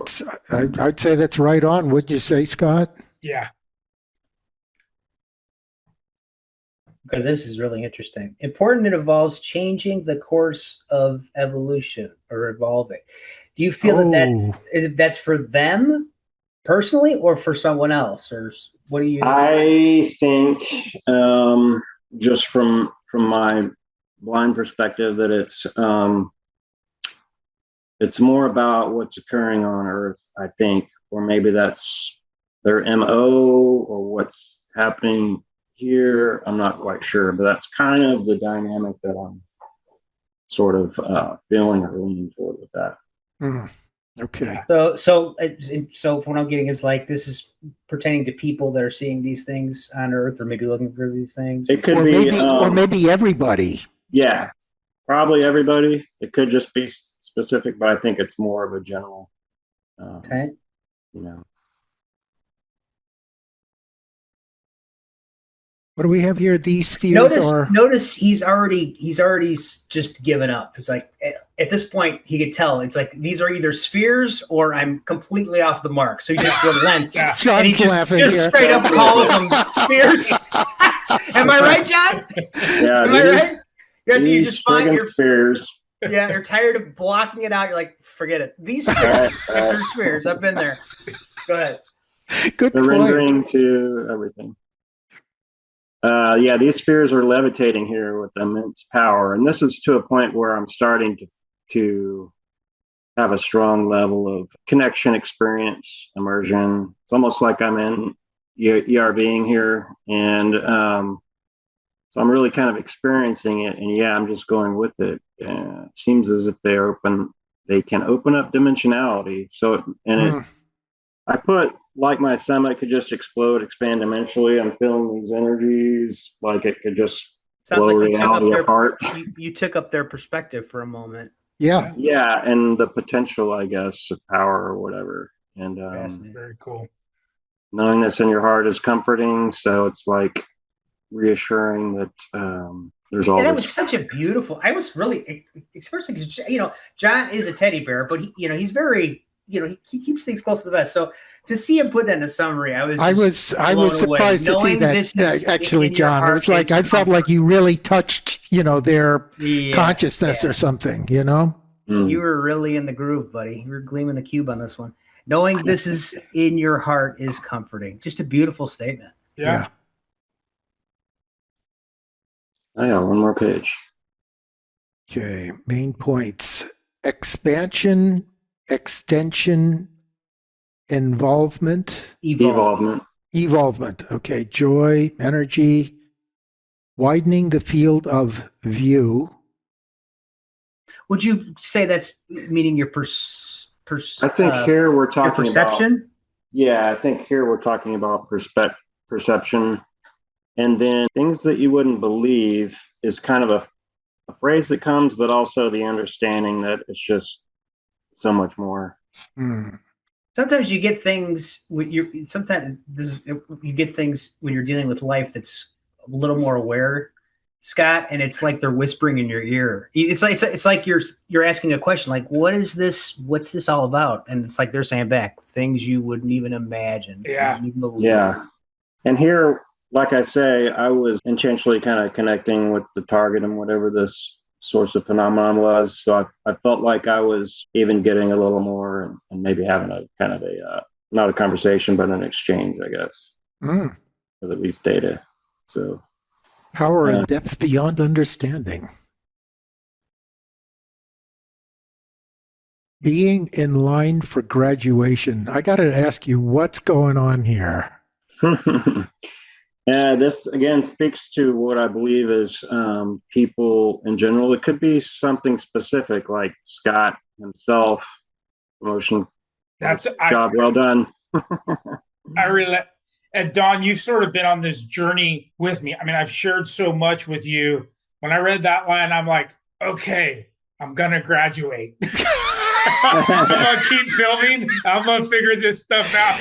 I'd say that's right on. Wouldn't you say, Scott? Yeah. Okay, this is really interesting. Important, it involves changing the course of evolution or evolving. Do you feel that's for them personally or for someone else, or what do you? I think just from my blind perspective that it's more about what's occurring on Earth, I think, or maybe that's their MO or what's happening here. I'm not quite sure, but that's kind of the dynamic that I'm sort of feeling or leaning toward with that. Okay. So what I'm getting is like this is pertaining to people that are seeing these things on Earth, or maybe looking for these things. It could or maybe everybody. Yeah, probably everybody. It could just be specific, but I think it's more of a general. Okay. What do we have here? These spheres Notice he's already just given up. It's like at this point he could tell. It's like these are either spheres or I'm completely off the mark. So he just relents. And he just straight up calls them spheres. Am I right, John? Yeah, Am I right? You just find your spheres. Yeah, you're tired of blocking it out. You're like, forget it. These spheres, if they're spheres, I've been there. Go ahead. Good point. Surrendering to everything. Yeah, these spheres are levitating here with immense power, and this is to a point where I'm starting to have a strong level of connection, experience, immersion. It's almost like I'm in ERVing here, and so I'm really kind of experiencing it. And yeah, I'm just going with it. It seems as if they can open up dimensionality. So I put like my stomach could just explode, expand dimensionally. I'm feeling these energies like it could just blow reality apart. You took up their perspective for a moment. Yeah. Yeah, and the potential, I guess, of power or whatever. And very cool. Knowing this in your heart is comforting. So it's like reassuring that there's all. That was such a beautiful. I was really, especially because John is a teddy bear, but he's very. He keeps things close to the vest. So to see him put that in a summary, I was surprised to see that. Actually, John, it was like I felt like you really touched, their consciousness or something. You were really in the groove, buddy. You were gleaming the cube on this one. Knowing this is in your heart is comforting. Just a beautiful statement. Yeah. I got one more page. Okay, main points: expansion, extension, evolvement. Okay, joy, energy, widening the field of view. Would you say that's meaning your I think here we're talking perception? about. Yeah, I think here we're talking about perception. And then things that you wouldn't believe is kind of a phrase that comes, but also the understanding that it's just so much more. Sometimes you get things you get things when you're dealing with life that's a little more aware, Scott, and it's like they're whispering in your ear. It's like you're asking a question like, what is this? What's this all about? And it's like they're saying back things you wouldn't even imagine. Yeah. Yeah. And here, like I say, I was intentionally kind of connecting with the target and whatever this source of phenomenon was. So I felt like I was even getting a little more and maybe having a kind of not a conversation, but an exchange, I guess, with at least data. So power and depth beyond understanding. Being in line for graduation. I got to ask you, what's going on here? This again speaks to what I believe is people in general. It could be something specific, like Scott himself. Promotion. Job well done. I really. And Don, you've sort of been on this journey with me. I mean, I've shared so much with you. When I read that line, I'm like, okay, I'm gonna graduate. I'm gonna keep filming. I'm gonna figure this stuff out.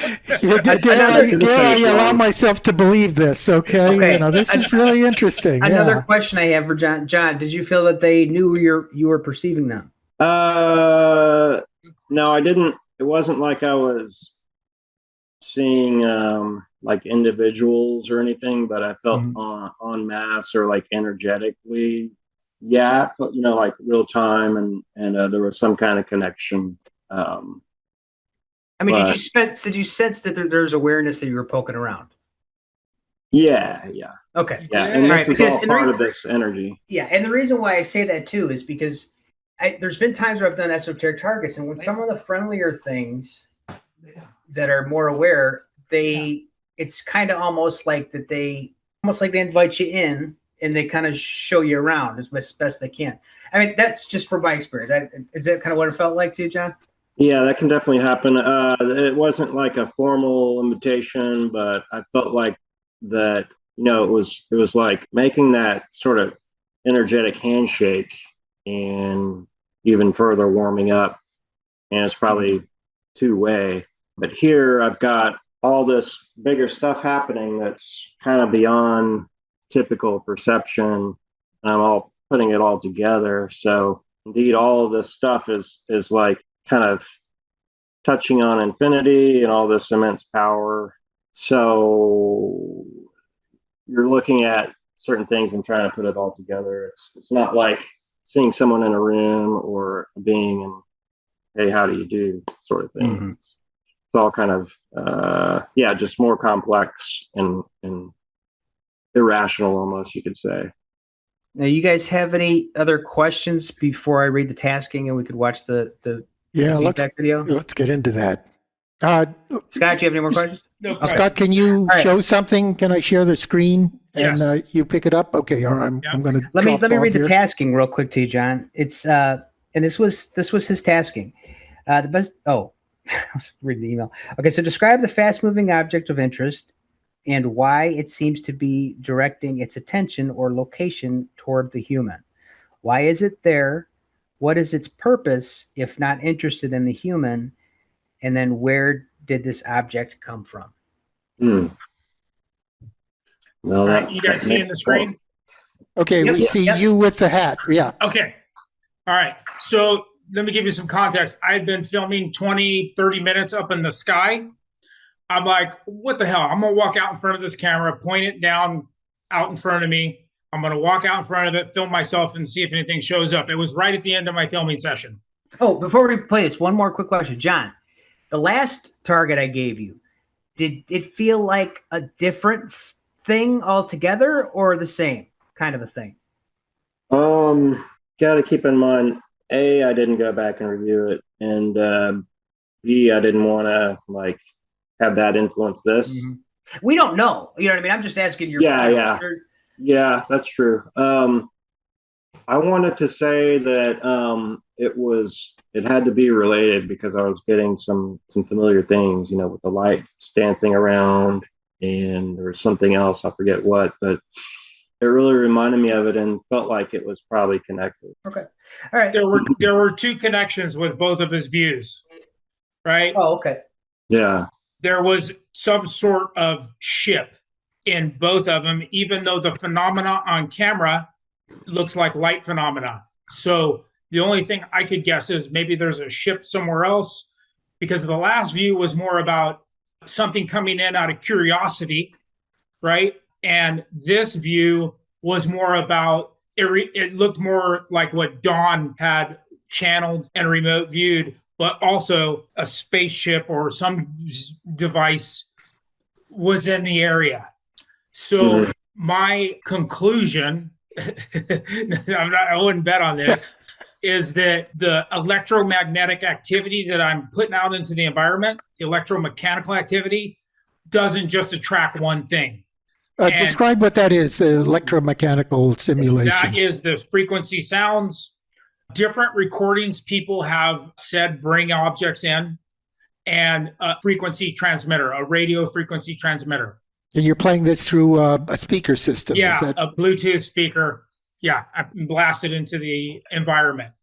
Dare I allow myself to believe this? Okay. This is really interesting. Another question I have for John. John, did you feel that they knew you were perceiving them? No, I didn't. It wasn't like I was seeing like individuals or anything, but I felt en masse or like energetically. Yeah, like real time, and there was some kind of connection. I mean, did you sense that there's awareness that you were poking around? Yeah. Okay. Yeah, and this is all part of this energy. Yeah, and the reason why I say that too is because there's been times where I've done esoteric targets, and when some of the friendlier things that are more aware, it's kind of almost like they invite you in. And they kind of show you around as best they can. I mean, that's just from my experience. Is that kind of what it felt like to you, John? Yeah, that can definitely happen. It wasn't like a formal invitation, but I felt like that. It was like making that sort of energetic handshake and even further warming up. And it's probably two-way. But here I've got all this bigger stuff happening that's kind of beyond typical perception. I'm all putting it all together. So indeed, all of this stuff is like kind of touching on infinity and all this immense power. So you're looking at certain things and trying to put it all together. It's not like seeing someone in a room or a being and, hey, how do you do, sort of thing. Mm-hmm. It's all kind of just more complex and irrational, almost, you could say. Now, you guys have any other questions before I read the tasking and we could watch the feedback video? Let's get into that. Scott, do you have any more questions? No Okay. Scott, can you show something? Can I share the screen and Yes. you pick it up? Okay, all right. I'm going to Let me read the tasking real quick to you, John. It's and this was his tasking. The best. Oh, I was reading the email. Okay, so describe the fast-moving object of interest and why it seems to be directing its attention or location toward the human. Why is it there? What is its purpose if not interested in the human? And then where did this object come from? Well, All right, you guys seeing the screen? Okay, Yep, we see you with the hat. Yeah. Okay. All right. So let me give you some context. I've been filming 20, 30 minutes up in the sky. I'm like, what the hell? I'm going to walk out in front of this camera, point it down out in front of me. I'm going to walk out in front of it, film myself, and see if anything shows up. It was right at the end of my filming session. Oh, before we play this, one more quick question. John, the last target I gave you, did it feel like a different thing altogether or the same kind of a thing? Got to keep in mind, A, I didn't go back and review it, and B, I didn't want to like have that influence this. Mm-hmm. We don't know. You know what I mean? I'm just asking your Yeah, that's true. I wanted to say that it had to be related because I was getting some familiar things, with the light dancing around, and there was something else, I forget what, but it really reminded me of it and felt like it was probably connected. Okay. All right. There were two connections with both of his views, right? Oh, okay. Yeah. There was some sort of ship in both of them, even though the phenomena on camera looks like light phenomena. So the only thing I could guess is maybe there's a ship somewhere else, because the last view was more about something coming in out of curiosity, right? And this view was more about, it looked more like what Dawn had channeled and remote viewed, but also a spaceship or some device was in the area. So my conclusion, I wouldn't bet on this, is that the electromagnetic activity that I'm putting out into the environment, the electromechanical activity, doesn't just attract one thing. Describe what that is, the electromechanical simulation. That is the frequency sounds. Different recordings people have said bring objects in, and a frequency transmitter, a radio frequency transmitter. And you're playing this through a speaker system. Yeah, a Bluetooth speaker. Yeah, I blasted into the environment.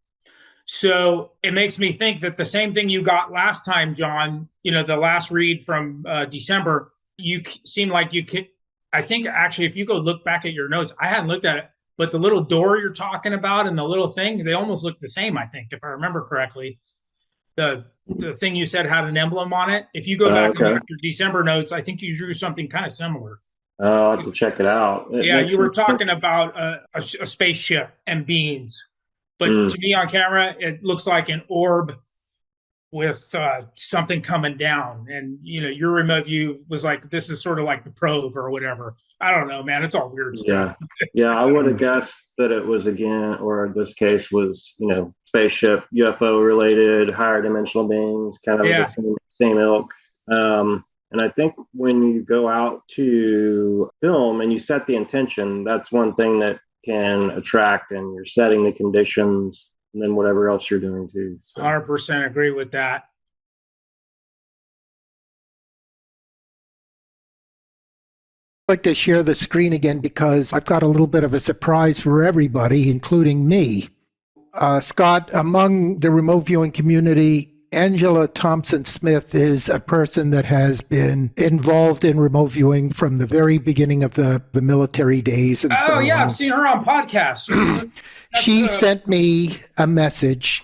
So it makes me think that the same thing you got last time, John, the last read from December, you seem like you could, I think actually if you go look back at your notes, I hadn't looked at it, but the little door you're talking about and the little thing, they almost look the same, I think, if I remember correctly. The thing you said had an emblem on it. If you go back and look at your December notes, I think you drew something kind of similar. I'll have to check it out. You were talking about a spaceship and beings. But to me on camera, it looks like an orb with something coming down. And, your remote view was like, this is sort of like the probe or whatever. I don't know, man. It's all weird stuff. Yeah, I would have guessed that it was or in this case was, spaceship, UFO related, higher dimensional beings, kind of the same ilk. And I think when you go out to film and you set the intention, that's one thing that can attract, and you're setting the conditions and then whatever else you're doing too. So. 100% agree with that. I'd like to share the screen again because I've got a little bit of a surprise for everybody, including me. Scott, among the remote viewing community, Angela Thompson Smith is a person that has been involved in remote viewing from the very beginning of the military days and so on. Oh, yeah, I've seen her on podcasts. She sent me a message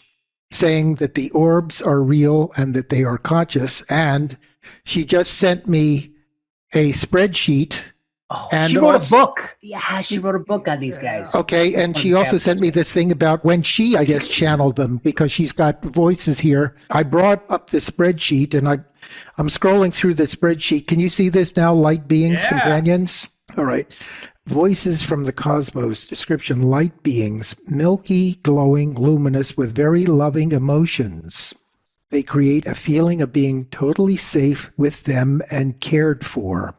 saying that the orbs are real and that they are conscious, and she just sent me a spreadsheet. Oh, and she wrote a book. Yeah, she wrote a book on these guys. Okay, and she also sent me this thing about when she, I guess, channeled them, because she's got voices here. I brought up the spreadsheet, and I'm scrolling through the spreadsheet. Can you see this now? Light beings, companions? All right. Voices from the cosmos. Description: light beings, milky, glowing, luminous, with very loving emotions. They create a feeling of being totally safe with them and cared for.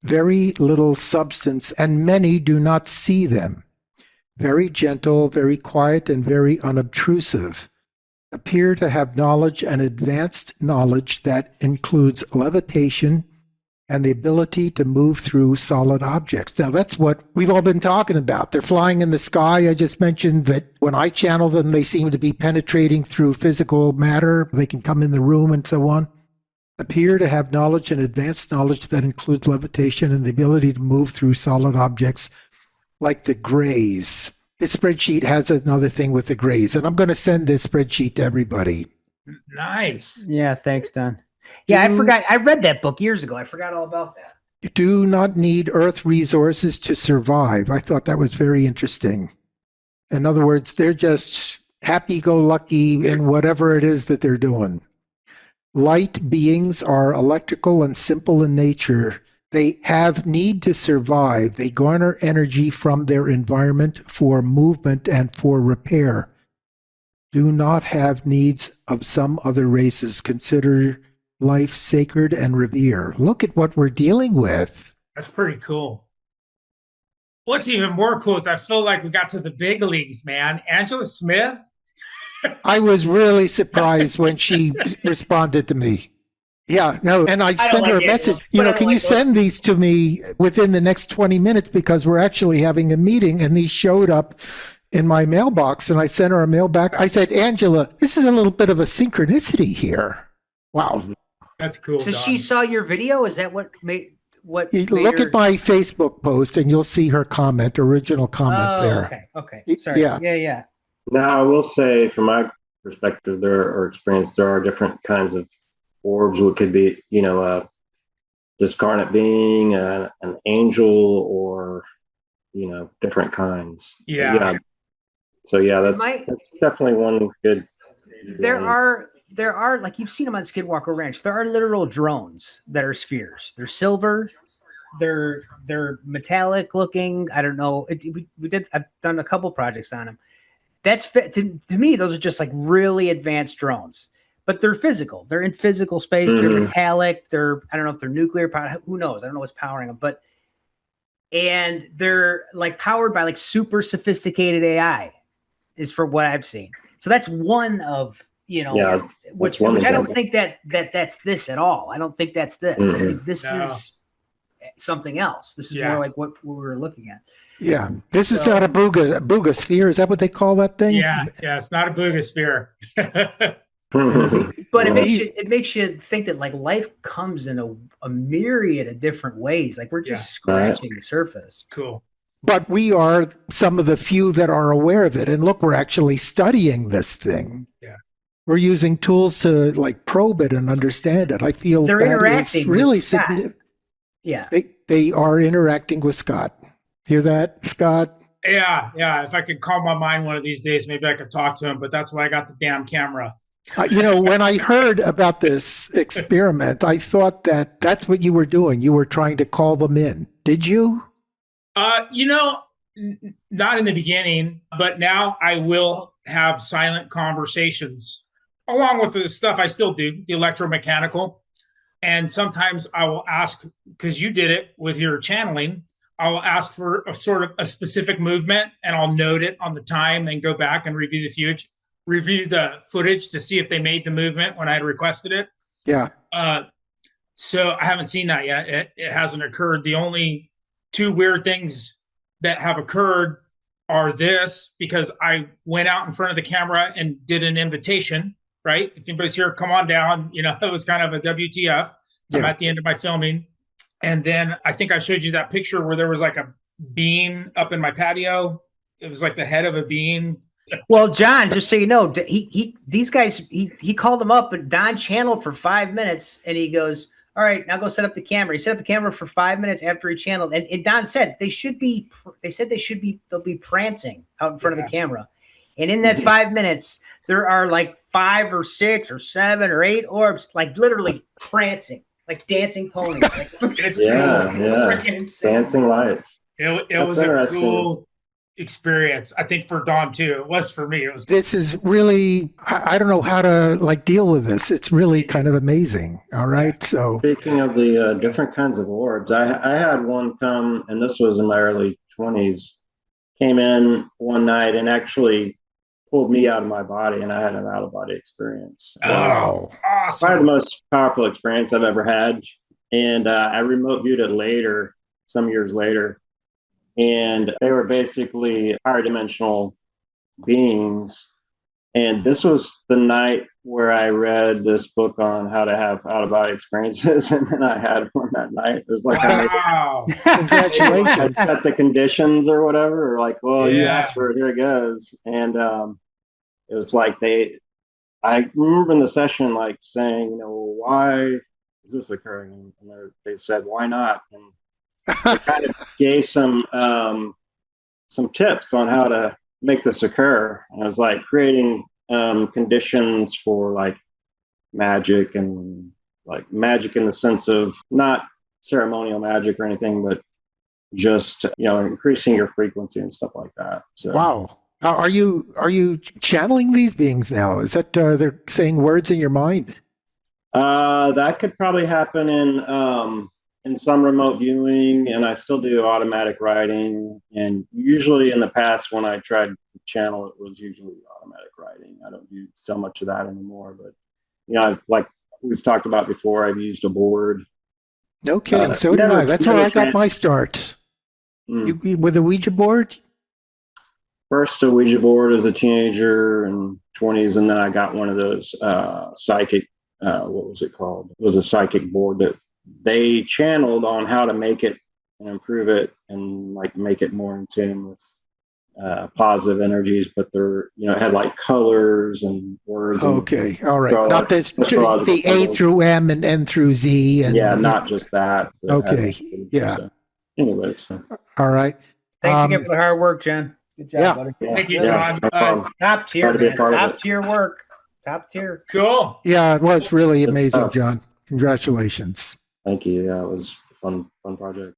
Very little substance, and many do not see them. Very gentle, very quiet, and very unobtrusive. Appear to have knowledge and advanced knowledge that includes levitation and the ability to move through solid objects. Now, that's what we've all been talking about. They're flying in the sky. I just mentioned that when I channel them, they seem to be penetrating through physical matter. They can come in the room and so on. Appear to have knowledge and advanced knowledge that includes levitation and the ability to move through solid objects like the grays. This spreadsheet has another thing with the grays, and I'm going to send this spreadsheet to everybody. Nice. Yeah, thanks, Don. Yeah, I forgot. I read that book years ago. I forgot all about that. You do not need Earth resources to survive. I thought that was very interesting. In other words, they're just happy-go-lucky in whatever it is that they're doing. Light beings are electrical and simple in nature. They have need to survive. They garner energy from their environment for movement and for repair. Do not have needs of some other races. Consider life sacred and revere. Look at what we're dealing with. That's pretty cool. What's even more cool is I feel like we got to the big leagues, man. Angela Smith. I was really surprised when she responded to me. Yeah, no, and I sent her a message. Can you send these to me within the next 20 minutes, because we're actually having a meeting, and these showed up in my mailbox, and I sent her a mail back. I said, Angela, this is a little bit of a synchronicity here. Wow. That's cool. So Don. she saw your video? Is that what made Look at my Facebook post, and you'll see her original comment there. Okay. Sorry. Yeah. Now, I will say, from my perspective, or experience, there are different kinds of orbs. It could be, a discarnate being, an angel, or, different kinds. Yeah. So, that's definitely one good. There are, like you've seen them on Skinwalker Ranch, there are literal drones that are spheres. They're silver. They're metallic looking. I don't know. I've done a couple projects on them. That's to me, those are just like really advanced drones, but they're physical. They're in physical space. They're metallic. I don't know if they're nuclear powered. Who knows? I don't know what's powering them, and they're like powered by like super sophisticated AI is for what I've seen. So that's one of, which I don't think that's this at all. I don't think that's this. I think this is something else. This is more like what we were looking at. Yeah, this is not a booga sphere. Is that what they call that thing? Yeah, it's not a booga sphere. But it makes you think that like life comes in a myriad of different ways. Like we're just scratching the surface. Cool. But we are some of the few that are aware of it. And look, we're actually studying this thing. Yeah. We're using tools to like probe it and understand it. I feel they're interacting really significant. Yeah. They are interacting with Scott. Hear that, Scott? Yeah. If I could calm my mind one of these days, maybe I could talk to him, but that's why I got the damn camera. When I heard about this experiment, I thought that's what you were doing. You were trying to call them in. Did you? Not in the beginning, but now I will have silent conversations along with the stuff I still do, the electromechanical. And sometimes I will ask, because you did it with your channeling, I'll ask for a sort of a specific movement, and I'll note it on the time and go back and review the footage to see if they made the movement when I had requested it. Yeah. So I haven't seen that yet. It hasn't occurred. The only two weird things that have occurred are this, because I went out in front of the camera and did an invitation right? If anybody's here, come on down. You know, it was kind of a WTF. I'm Yeah. at the end of my filming. And then I think I showed you that picture where there was like a bean up in my patio. It was like the head of a bean. Well, John, just so you know, these guys, he called them up, and Don channeled for 5 minutes, and he goes, "All right, now go set up the camera." He set up the camera for 5 minutes after he channeled, and Don said they should be. They said they'll be prancing out in front of the camera, and in that 5 minutes, there are like 5 or 6 or 7 or 8 orbs, like literally prancing, like dancing ponies. Like, It's Yeah, cool. yeah. Freaking insane. Dancing lights. It That's was a interesting. cool experience. I think for Don too. It was for me. It was. This is really, I don't know how to like deal with this. It's really kind of amazing. All right. So Speaking of the different kinds of orbs, I had one come, and this was in my early 20s, came in one night and actually pulled me out of my body, and I had an out-of-body experience. wow. Awesome. Probably the most powerful experience I've ever had. And I remote viewed it later, some years later. And they were basically higher dimensional beings. And this was the night where I read this book on how to have out-of-body experiences. And then I had one that night. It was like Wow. I Congratulations. set the conditions or whatever, or like, well, you Yeah. asked for it, here it goes. And it was like I remember in the session like saying, you know, why is this occurring? And they said, why not? And they kind of gave some tips on how to make this occur. And it was like creating conditions for like magic, and like magic in the sense of not ceremonial magic or anything, but just, you know, increasing your frequency and stuff like that. So Wow. Are you channeling these beings now? Is that they're saying words in your mind? that could probably happen in some remote viewing, and I still do automatic writing. And usually in the past, when I tried to channel, it was usually automatic writing. I don't do so much of that anymore. But you know, like we've talked about before, I've used a board. No kidding. So did I. That's where I got my start. You, with a Ouija board? First a Ouija board as a teenager and 20s, and then I got one of those psychic, what was it called? It was a psychic board that they channeled on how to make it and improve it and like make it more in tune with positive energies, but they're, you know, it had like colors and words. Okay, all right. So Not this, astrological the A puzzles. through M and N through Z. And Yeah, not just that. but Okay, had- yeah. so, anyways. All right. Thanks again for the hard work, John. Good job, Yeah. buddy. Thank you, Yeah, John. no problem. Top tier, Glad to be a man. part of Top it. tier work. Top tier. Cool. Yeah, it was really amazing, John. Congratulations. Thank you. Yeah, it was a fun project.